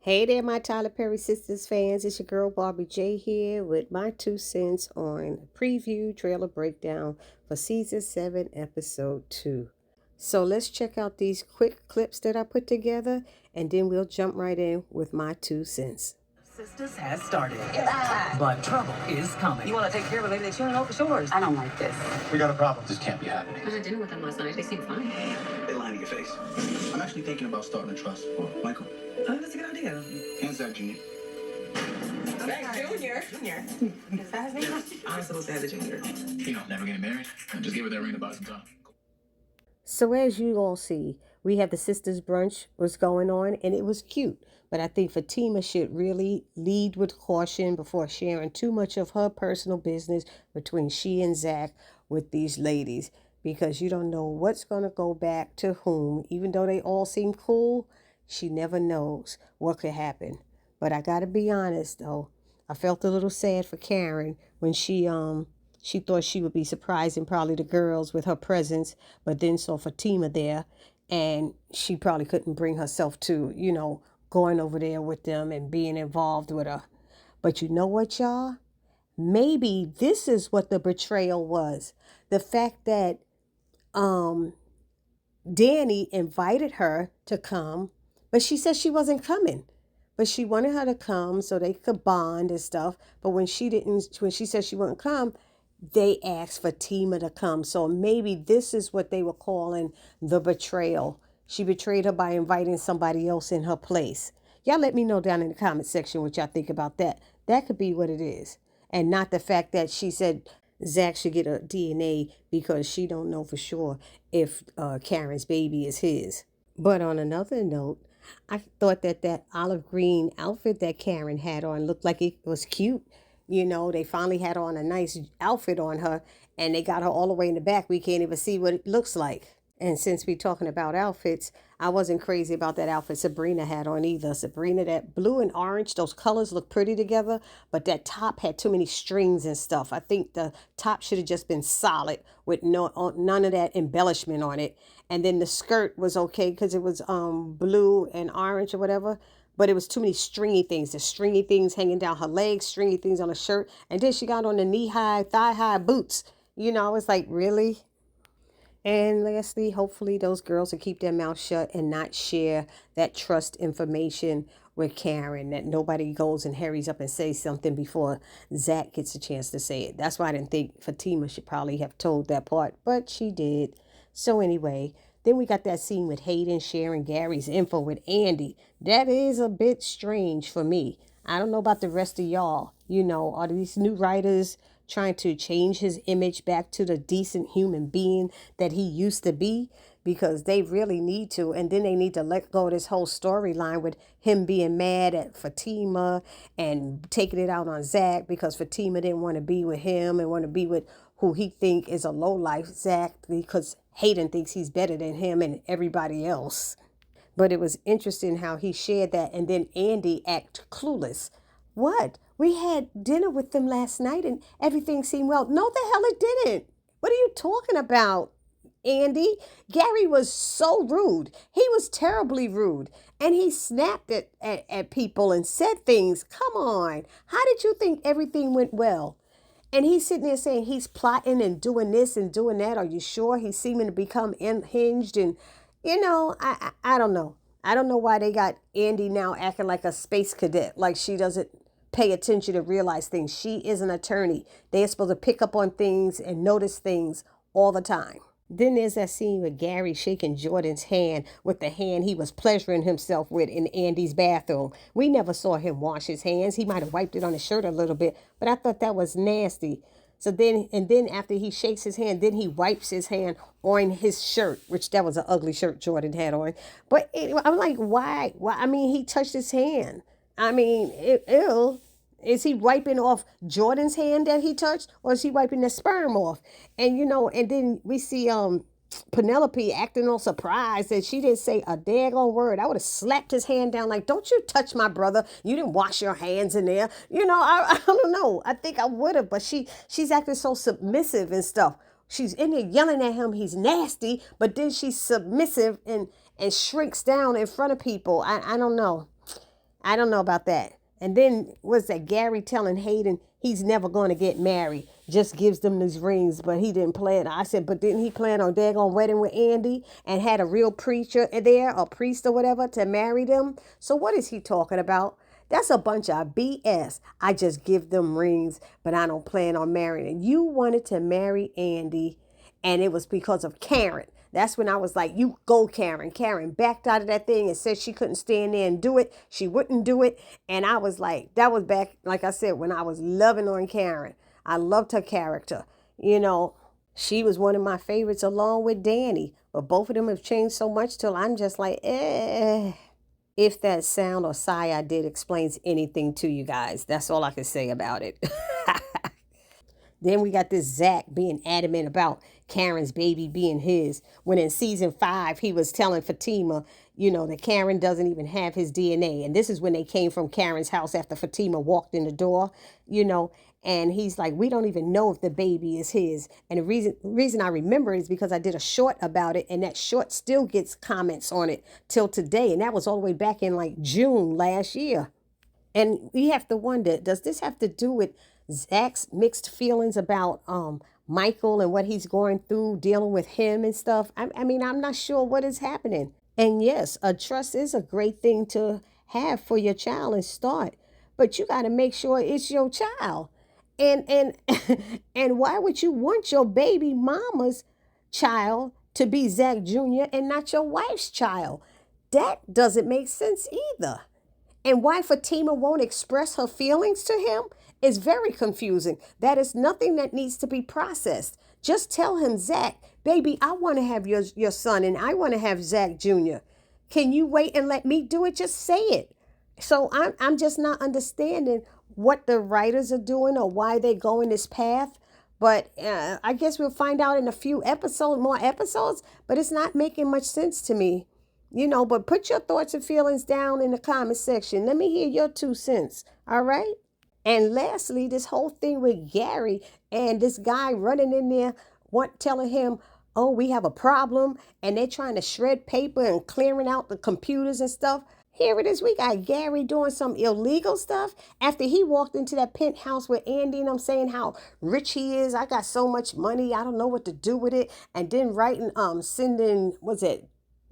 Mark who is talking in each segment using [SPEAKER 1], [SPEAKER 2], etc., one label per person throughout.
[SPEAKER 1] Hey there, my Tyler Perry Sisters fans. It's your girl Barbie J here with my 2 cents on preview trailer breakdown for season 7, episode 2. So let's check out these quick clips that I put together, and then we'll jump right in with my 2 cents.
[SPEAKER 2] SISTAS has started, but trouble is coming.
[SPEAKER 3] You want to take care of a lady that you don't know for sure?
[SPEAKER 4] I don't like this.
[SPEAKER 5] We got a problem. This can't be happening.
[SPEAKER 4] I had dinner with them last night. They seem fine.
[SPEAKER 5] They lying to your face. I'm actually thinking about starting a trust for Michael
[SPEAKER 3] That's a good idea.
[SPEAKER 5] and Zach Jr.
[SPEAKER 3] Thanks, Junior.
[SPEAKER 4] Is that his name?
[SPEAKER 3] I'm supposed to have the junior.
[SPEAKER 5] You know, never getting married. Just give her that ring to buy some time.
[SPEAKER 1] So as you all see, we have the sisters brunch was going on, and it was cute. But I think Fatima should really lead with caution before sharing too much of her personal business between she and Zach with these ladies, because you don't know what's going to go back to whom. Even though they all seem cool, she never knows what could happen. But I got to be honest, though, I felt a little sad for Karen when she thought she would be surprising probably the girls with her presence, but then saw Fatima there, and she probably couldn't bring herself to, going over there with them and being involved with her. But you know what, y'all? Maybe this is what the betrayal was. The fact that Danny invited her to come, but she said she wasn't coming. But she wanted her to come so they could bond and stuff. But when she said she wouldn't come, they asked Fatima to come. So maybe this is what they were calling the betrayal. She betrayed her by inviting somebody else in her place. Y'all let me know down in the comment section what y'all think about that. That could be what it is. And not the fact that she said Zach should get a DNA because she don't know for sure if Karen's baby is his. But on another note, I thought that olive green outfit that Karen had on looked like it was cute. They finally had on a nice outfit on her, and they got her all the way in the back. We can't even see what it looks like. And since we're talking about outfits, I wasn't crazy about that outfit Sabrina had on either. Sabrina, that blue and orange, those colors look pretty together, but that top had too many strings and stuff. I think the top should have just been solid with none of that embellishment on it. And then the skirt was okay because it was blue and orange or whatever. But it was too many stringy things. The stringy things hanging down her legs, stringy things on her shirt. And then she got on the knee-high, thigh-high boots. I was like, really? And lastly, hopefully those girls will keep their mouth shut and not share that trust information with Karen, that nobody goes and hurries up and says something before Zach gets a chance to say it. That's why I didn't think Fatima should probably have told that part, but she did. So anyway, then we got that scene with Hayden sharing Gary's info with Andy. That is a bit strange for me. I don't know about the rest of y'all. Are these new writers trying to change his image back to the decent human being that he used to be? Because they really need to. And then they need to let go of this whole storyline with him being mad at Fatima and taking it out on Zach because Fatima didn't want to be with him and want to be with who he think is a lowlife, Zach, because Hayden thinks he's better than him and everybody else. But it was interesting how he shared that, and then Andy acted clueless. What? We had dinner with them last night and everything seemed well. No, the hell it didn't. What are you talking about, Andy? Gary was so rude. He was terribly rude. And he snapped at people and said things. Come on. How did you think everything went well? And he's sitting there saying he's plotting and doing this and doing that. Are you sure? He's seeming to become unhinged. And, I don't know. I don't know why they got Andy now acting like a space cadet, like she doesn't pay attention to realize things. She is an attorney. They're supposed to pick up on things and notice things all the time. Then there's that scene with Gary shaking Jordan's hand with the hand he was pleasuring himself with in Andy's bathroom. We never saw him wash his hands. He might have wiped it on his shirt a little bit, but I thought that was nasty. So then after he shakes his hand, then he wipes his hand on his shirt, which that was an ugly shirt Jordan had on. But I'm like, why? I mean, he touched his hand. I mean, ew. Is he wiping off Jordan's hand that he touched, or is he wiping the sperm off? And, and then we see Penelope acting all surprised that she didn't say a daggone word. I would have slapped his hand down like, don't you touch my brother. You didn't wash your hands in there. I don't know. I think I would have, but she's acting so submissive and stuff. She's in there yelling at him. He's nasty, but then she's submissive and shrinks down in front of people. I don't know. I don't know about that. And then was that Gary telling Hayden he's never going to get married, just gives them these rings, but he didn't plan. I said, but didn't he plan on daggone wedding with Andy and had a real preacher there, a priest or whatever, to marry them? So what is he talking about? That's a bunch of BS. I just give them rings, but I don't plan on marrying. You wanted to marry Andy, and it was because of Karen. That's when I was like, you go, Karen. Karen backed out of that thing and said she couldn't stand there and do it. She wouldn't do it. And I was like, that was back, like I said, when I was loving on Karen. I loved her character. You know, she was one of my favorites along with Danny. But both of them have changed so much till I'm just like, eh. If that sound or sigh I did explains anything to you guys, that's all I can say about it. Then we got this Zach being adamant about Karen's baby being his, when in season 5 he was telling Fatima, that Karen doesn't even have his DNA. And this is when they came from Karen's house after Fatima walked in the door, and he's like, we don't even know if the baby is his. And the reason I remember it is because I did a short about it, and that short still gets comments on it till today. And that was all the way back in like June last year. And we have to wonder, does this have to do with Zach's mixed feelings about Michael and what he's going through, dealing with him and stuff? I mean, I'm not sure what is happening. And yes, a trust is a great thing to have for your child and start, but you got to make sure it's your child. And and why would you want your baby mama's child to be Zach Jr. and not your wife's child? That doesn't make sense either. And why Fatima won't express her feelings to him is very confusing. That is nothing that needs to be processed. Just tell him, Zach, baby, I want to have your son and I want to have Zach Jr. Can you wait and let me do it? Just say it. So I'm just not understanding what the writers are doing or why they're going this path. But I guess we'll find out in a few more episodes, but it's not making much sense to me. But put your thoughts and feelings down in the comment section. Let me hear your 2 cents. All right. And lastly, this whole thing with Gary and this guy running in there, telling him, oh, we have a problem. And they're trying to shred paper and clearing out the computers and stuff. Here it is. We got Gary doing some illegal stuff after he walked into that penthouse with Andy and I'm saying how rich he is. I got so much money. I don't know what to do with it. And then sending,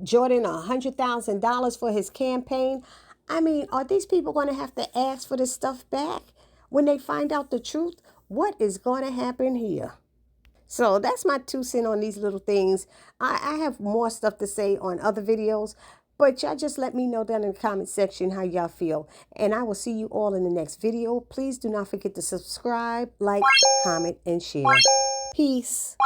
[SPEAKER 1] Jordan $100,000 for his campaign. I mean, are these people going to have to ask for this stuff back when they find out the truth? What is going to happen here? So that's my 2 cents on these little things. I have more stuff to say on other videos, but y'all just let me know down in the comment section how y'all feel. And I will see you all in the next video. Please do not forget to subscribe, like, comment, and share. Peace.